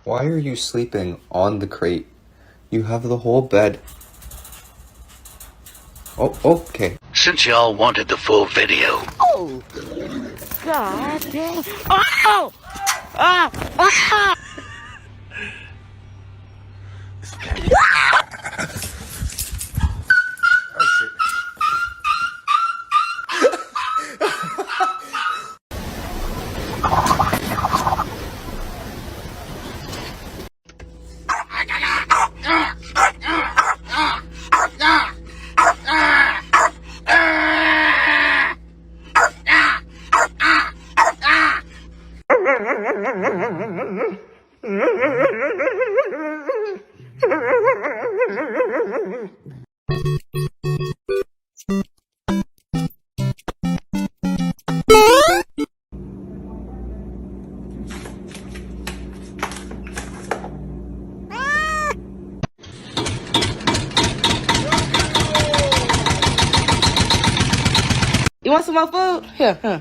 Why are you sleeping on the crate? You have the whole bed. Oh, okay. Since y'all wanted the full video. Oh! God dang. Oh! Ah! Ah! You want some more food? Here, huh?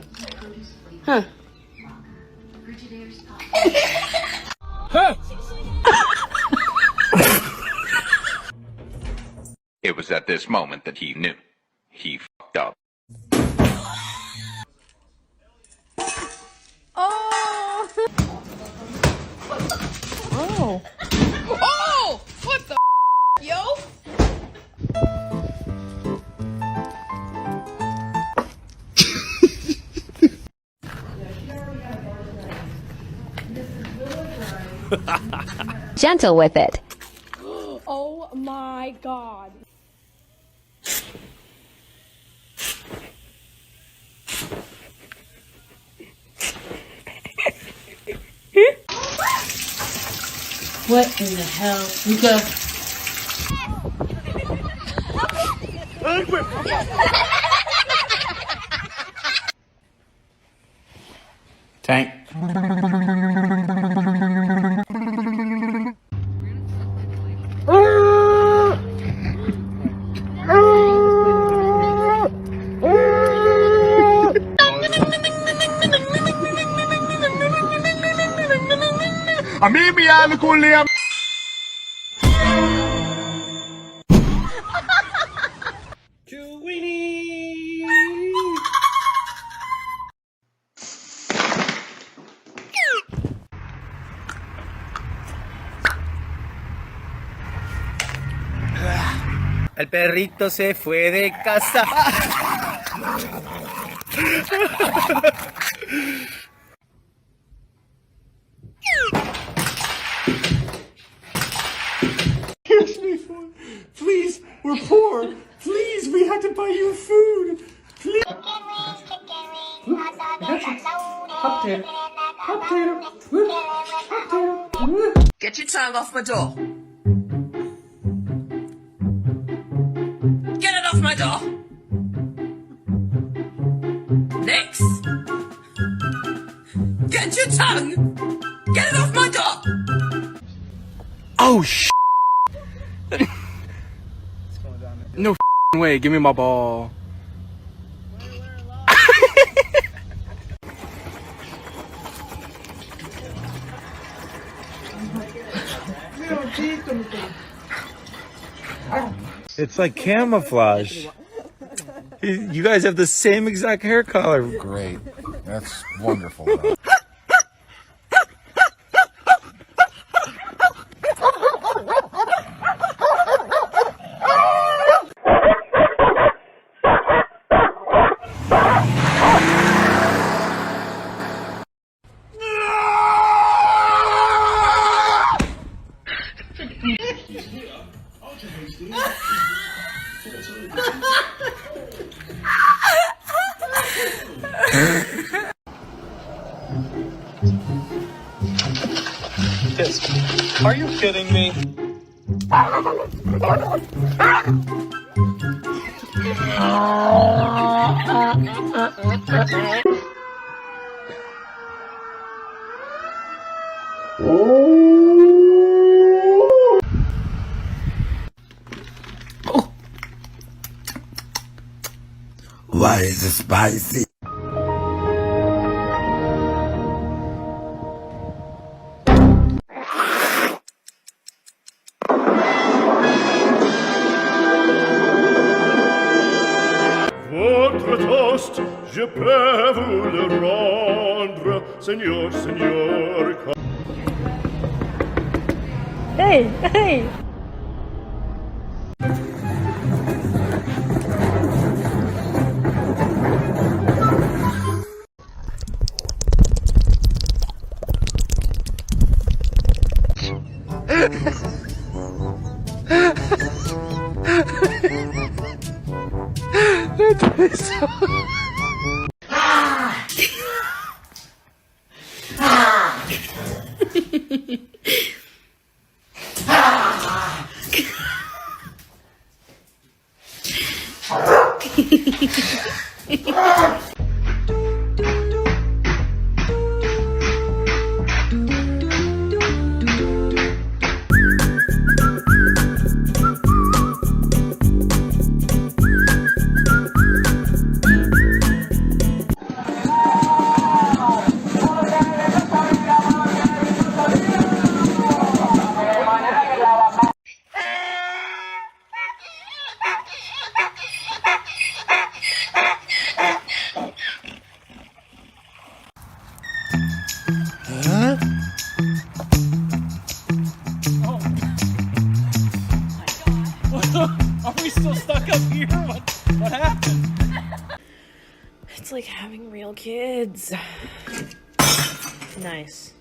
Huh? It was at this moment that he knew. He fucked up. Oh! Oh! Oh! What the yo? Gentle with it. Oh my god. What in the hell? You go. Tank. حبيبي لكل يوم. El perrito se fue de casa. Please, we're poor. Please, we had to buy you food. Please. I got you. Hot potato. Hot potato. Hot potato. Get your tongue off my door. Get it off my door. Next. Get your tongue. Get it off my door. Oh no way, give me my ball. It's like camouflage. You guys have the same exact hair color. Great. That's wonderful. Though. Are you kidding me? Why is it spicy? je vous le rendre, Seigneur, Seigneur. Hey, hey. Are we still stuck up here? What happened? It's like having real kids. Nice.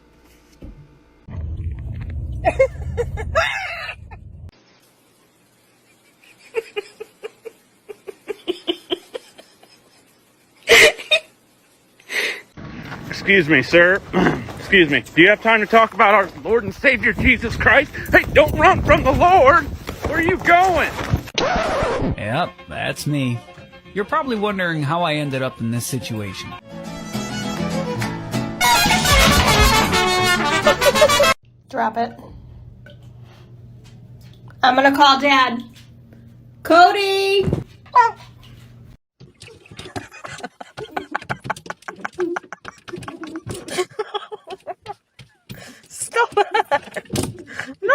Excuse me, sir. Excuse me. Do you have time to talk about our Lord and Savior Jesus Christ? Hey, don't run from the Lord! Where are you going? Yep, that's me. You're probably wondering how I ended up in this situation. Drop it. I'm gonna call Dad. Cody! Stop it! No!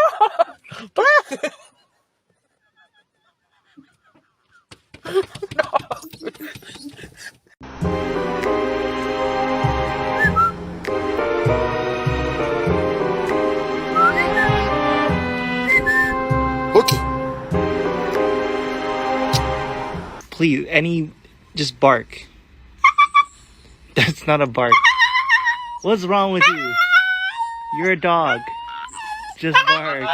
Please, just bark. That's not a bark. What's wrong with you? You're a dog. Just bark.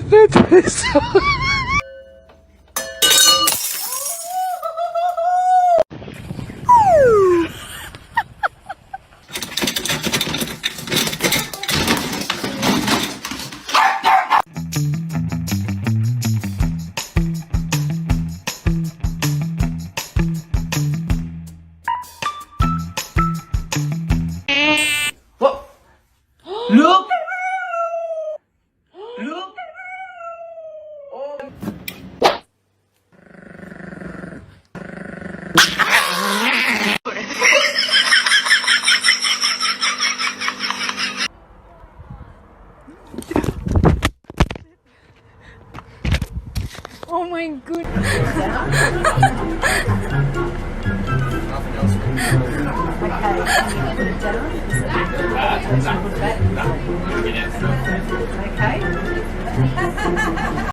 That is so... Look! Look! Oh my goodness. Okay.